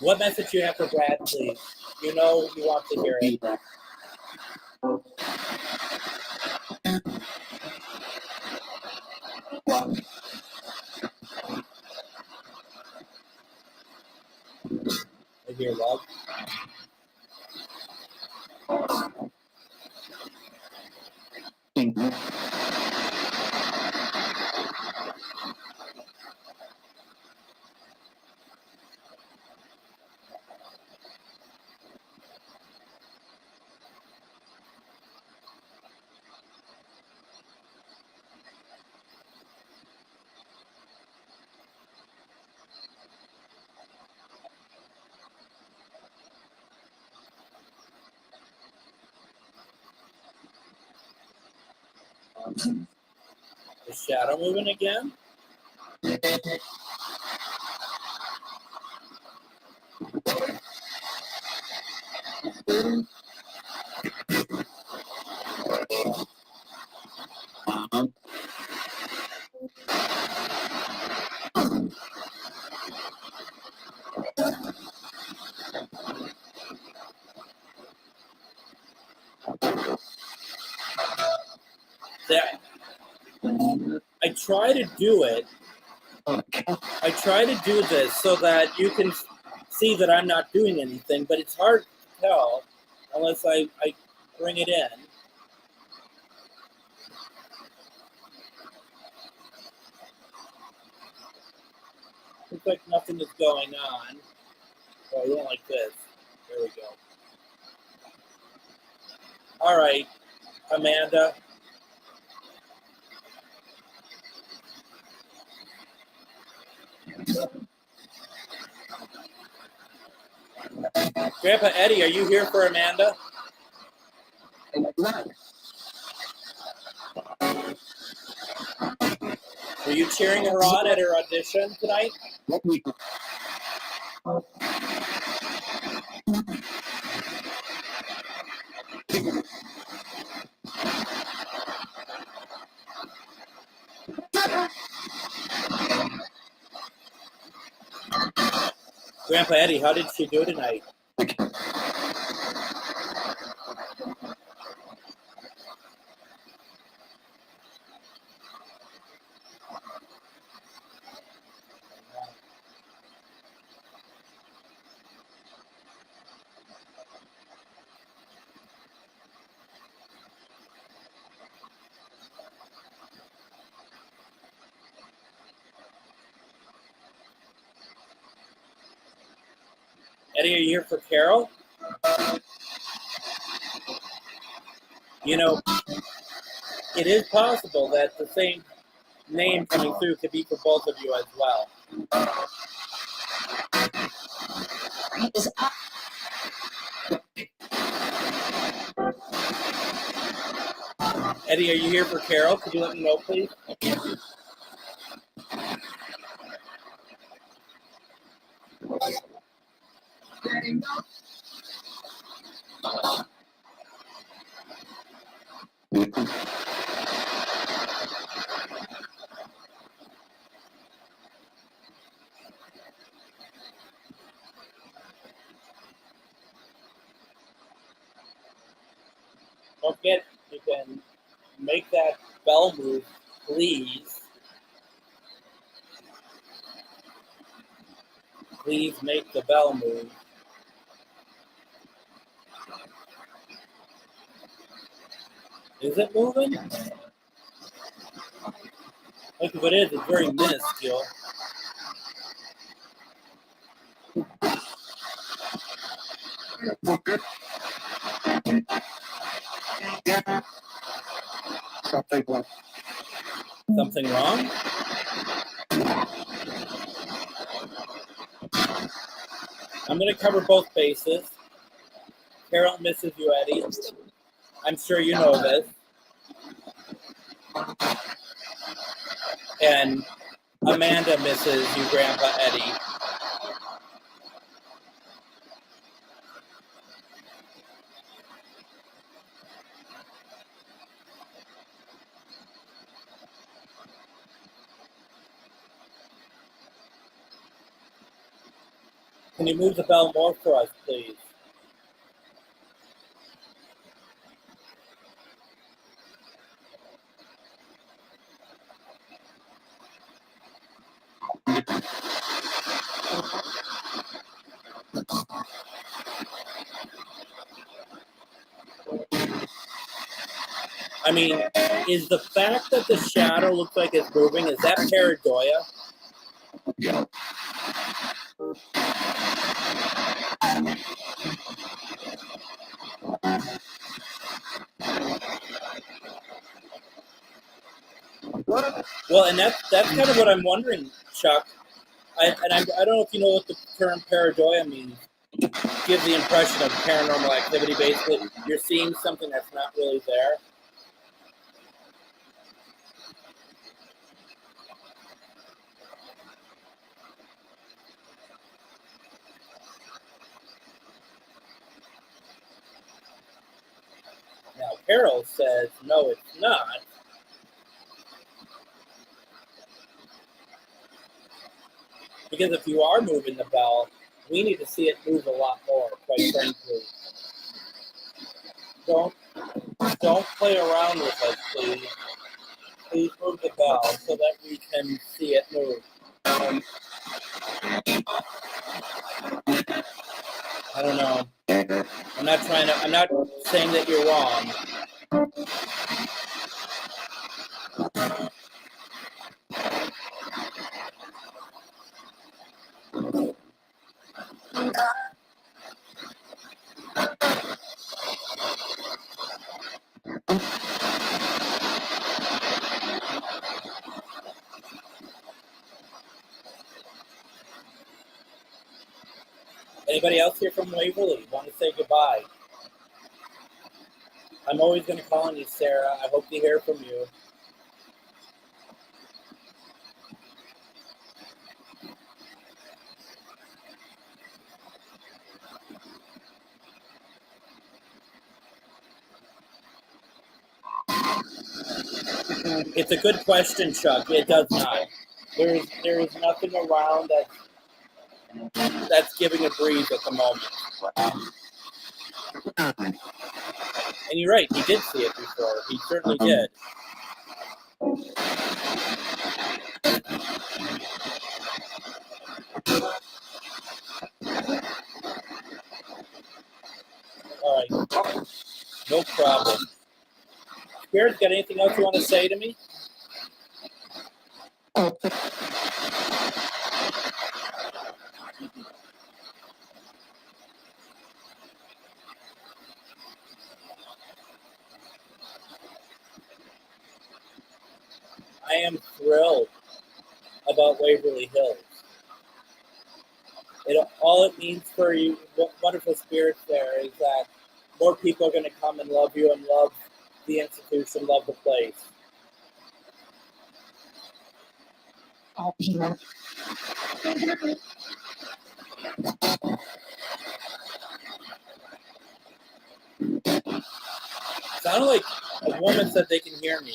What message you have for Brad, please? You know you want to hear it. I hear love. The shadow moving again? That I try to do it. I try to do this so that you can see that I'm not doing anything, but it's hard to tell unless I bring it in. Looks like nothing is going on. Oh, I don't like this. There we go. All right, Amanda. Grandpa Eddie, are you here for Amanda? Were you cheering her on at her audition tonight? Grandpa Eddie, how did she do tonight? Eddie, are you here for Carol? You know, it is possible that the same name coming through could be for both of you as well. Eddie, are you here for Carol? Could you let me know, please? Don't forget, you can make that bell move, please. Please make the bell move. Is it moving? Like if it is, it's very minuscule. Something wrong? I'm going to cover both bases. Carol misses you, Eddie. I'm sure you know this. And Amanda misses you, Grandpa Eddie. Can you move the bell more for us, please? I mean, is the fact that the shadow looks like it's moving, is that pareidoia? Yeah. Well, and that's kind of what I'm wondering, Chuck. I don't know if you know what the term pareidoia means. Give the impression of paranormal activity. Basically, you're seeing something that's not really there. Now, Carol says, no, it's not. Because if you are moving the bell, we need to see it move a lot more, quite frankly. Don't play around with us, please. Please move the bell so that we can see it move. I don't know. I'm not saying that you're wrong. Anybody else here from Waverly want to say goodbye? I'm always going to call on you, Sarah. I hope to hear from you. It's a good question, Chuck. It does not. There is nothing around that's giving a breeze at the moment. And you're right, he did see it before. He certainly did. All right. No problem. Spirit, got anything else you want to say to me? I am thrilled about Waverly Hills. All it means for you, wonderful spirits there, is that more people are going to come and love you and love the institution, love the place. Sounded like a woman said they can hear me.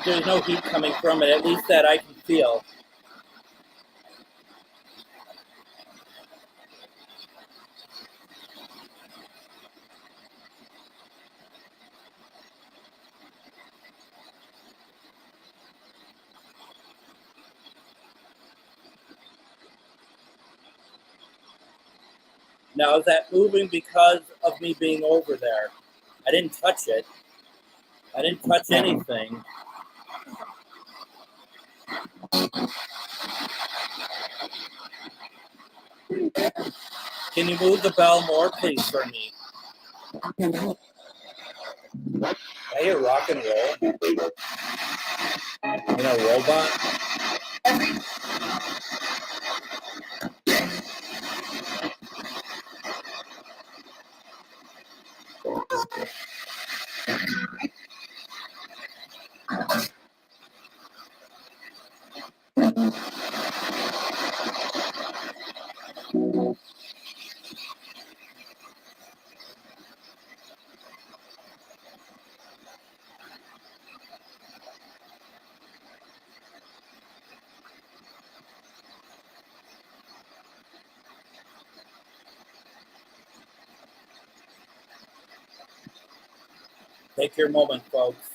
There's no heat coming from it, at least that I can feel. Now, is that moving because of me being over there? I didn't touch it. I didn't touch anything. Can you move the bell more, please, for me? I hear rock and roll. You know, robot. Take your moment, folks.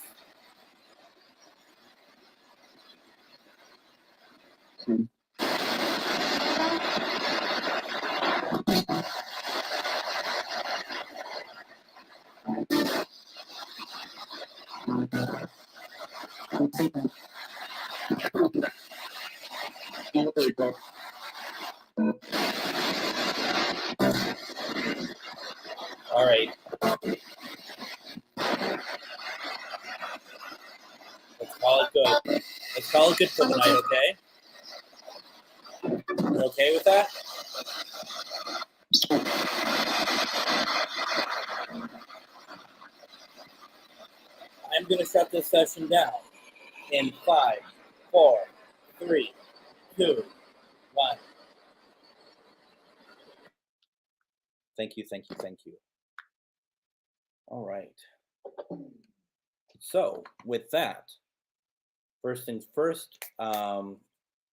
All right. Let's call it good. Let's call it good for the night, okay? You okay with that? I'm going to shut this session down in 5, 4, 3, 2, 1. Thank you, thank you, thank you. All right. So with that, first things first,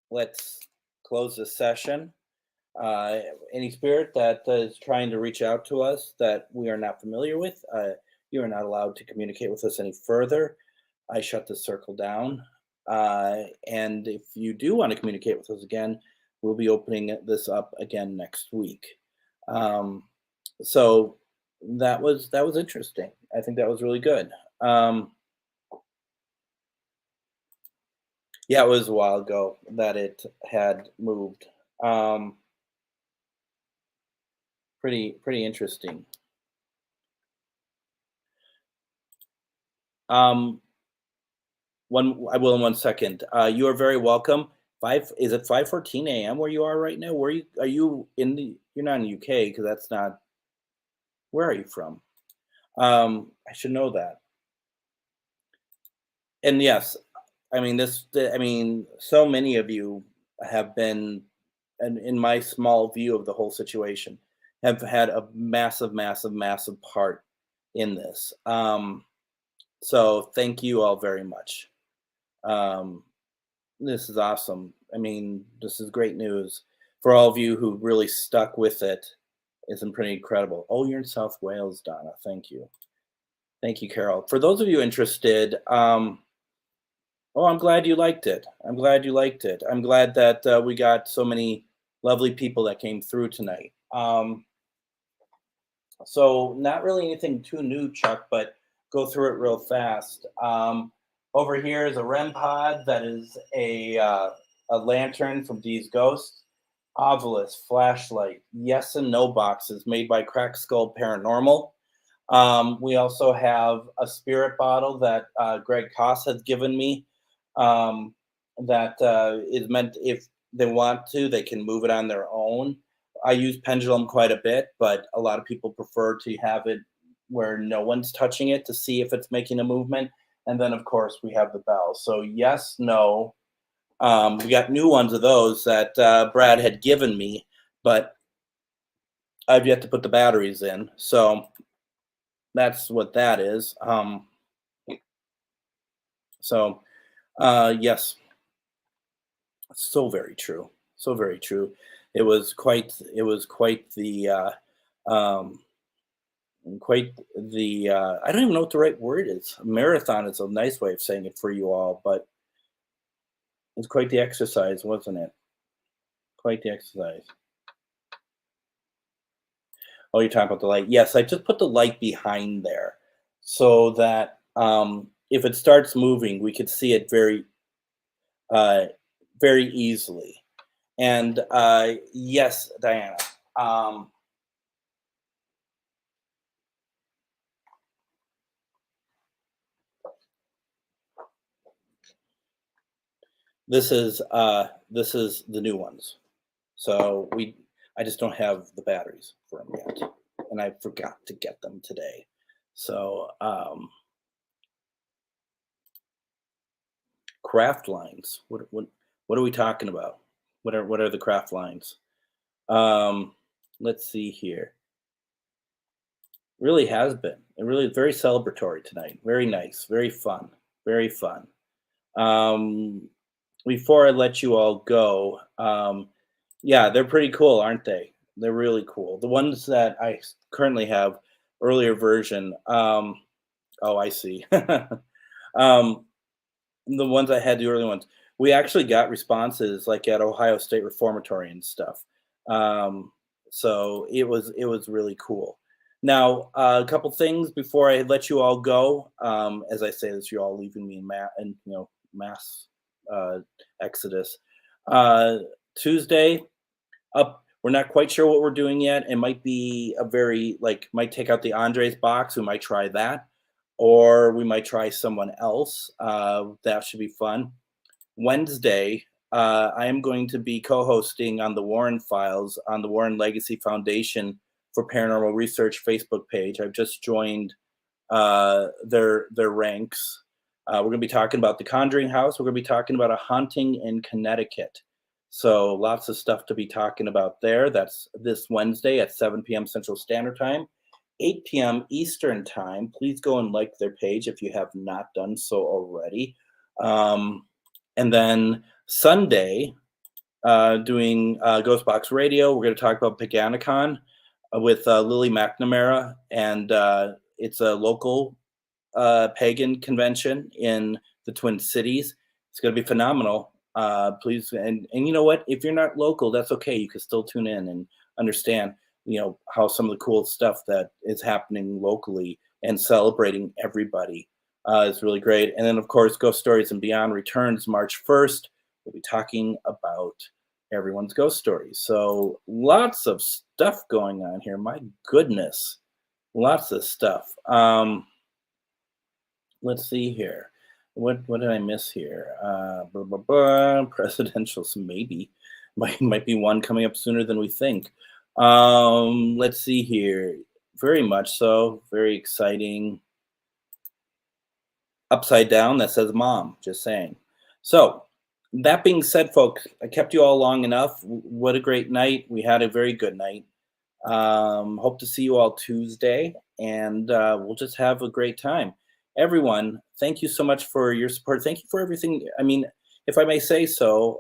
let's close this session. Any spirit that is trying to reach out to us that we are not familiar with, you are not allowed to communicate with us any further. I shut the circle down. And if you do want to communicate with us again, we'll be opening this up again next week. So that was interesting. I think that was really good. Yeah, it was a while ago that it had moved. Pretty interesting. I will in 1 second. You are very welcome. Is it 5:14 a.m. where you are right now? Are you in the? You're not in the UK because that's not. Where are you from? I should know that. And yes, I mean so many of you have been, and in my small view of the whole situation, have had a massive part in this. So thank you all very much. This is awesome. I mean, this is great news for all of you who really stuck with it. It's pretty incredible. Oh, you're in South Wales, Donna. Thank you. Thank you, Carol. For those of you interested, I'm glad you liked it. I'm glad that we got so many lovely people that came through tonight. So not really anything too new, Chuck, but go through it real fast. Over here is a REM pod that is a lantern from D's Ghost. Ovilus flashlight, yes and no boxes made by Crack Skull Paranormal. We also have a spirit bottle that Greg Koss has given me that is meant if they want to, they can move it on their own. I use pendulum quite a bit, but a lot of people prefer to have it where no one's touching it to see if it's making a movement. And then, of course, we have the bell. So yes, no. We got new ones of those that Brad had given me, but I've yet to put the batteries in. So that's what that is. Yes, so very true. So very true. It was quite the I don't even know what the right word is. Marathon is a nice way of saying it for you all, but it's quite the exercise, wasn't it? Quite the exercise. Oh, you're talking about the light. Yes, I just put the light behind there so that if it starts moving, we could see it uh, very easily. And yes, Diana. Um, this is the new ones. So I just don't have the batteries for them yet, and I forgot to get them today. So craft lines. What are we talking about? What are the craft lines? Um, let's see here. Really has been. It really is very celebratory tonight. Very nice. Very fun. Very fun. Um, Before I let you all go, yeah, they're pretty cool, aren't they? They're really cool. The ones that I currently have, earlier version. Oh, I see. um, the ones I had, the early ones, we actually got responses like at Ohio State Reformatory and stuff. Um, so it was really cool. Now, a couple things before I let you all go. As I say this, you're all leaving me in mass uh, exodus. Uh, Tuesday up. We're not quite sure what we're doing yet. It might be a very might take out the Andres box. We might try that, or we might try someone else. That should be fun. Wednesday, I am going to be co-hosting on the Warren Files on the Warren Legacy Foundation for Paranormal Research Facebook page. I've just joined their ranks. We're going to be talking about the Conjuring House. We're going to be talking about a haunting in Connecticut. So lots of stuff to be talking about there. That's this Wednesday at 7 p.m. Central Standard Time, 8 p.m. Eastern Time. Please go and like their page if you have not done so already. And then Sunday, doing GhostBox Radio, we're going to talk about Paganicon with Lily McNamara, and it's a local pagan convention in the Twin Cities. It's going to be phenomenal. Please, and you know what? If you're not local, that's okay. You can still tune in and understand, how some of the cool stuff that is happening locally and celebrating everybody is really great. And then, of course, Ghost Stories and Beyond returns March 1st. We'll be talking about everyone's ghost stories. So lots of stuff going on here. My goodness, lots of stuff. Let's see here. What did I miss here? Presidentials, maybe. Might be one coming up sooner than we think. Let's see here. Very much so. Very exciting. Upside down that says mom, just saying. So that being said, folks, I kept you all long enough. What a great night. We had a very good night. Hope to see you all Tuesday, and we'll just have a great time. Everyone, thank you so much for your support. Thank you for everything. I mean, if I may say so,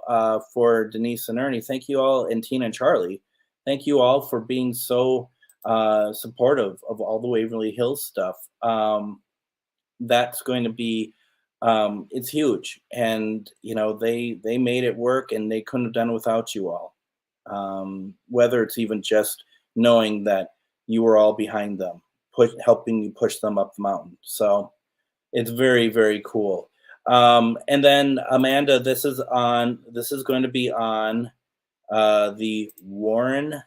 for Denise and Ernie, thank you all, and Tina and Charlie. Thank you all for being so supportive of all the Waverly Hills stuff. That's going to be, it's huge, and they made it work, and they couldn't have done it without you all. Whether it's even just knowing that you were all behind them, helping you push them up the mountain. So it's very, very cool. And then Amanda, this is going to be on the Warren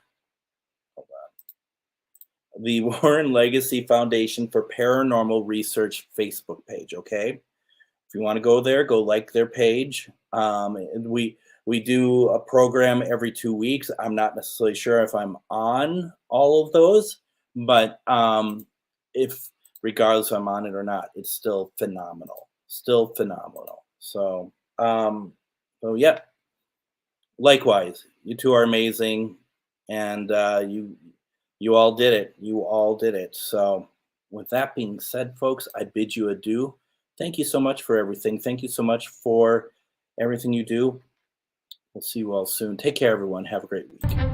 Legacy Foundation for Paranormal Research Facebook page. Okay, if you want to go there, go like their page. We do a program every 2 weeks. I'm not necessarily sure if I'm on all of those, but if regardless if I'm on it or not, it's still phenomenal. Still phenomenal. So yeah. Likewise, you two are amazing, and you all did it. You all did it. So with that being said, folks, I bid you adieu. Thank you so much for everything. Thank you so much for everything you do. We'll see you all soon. Take care, everyone. Have a great week.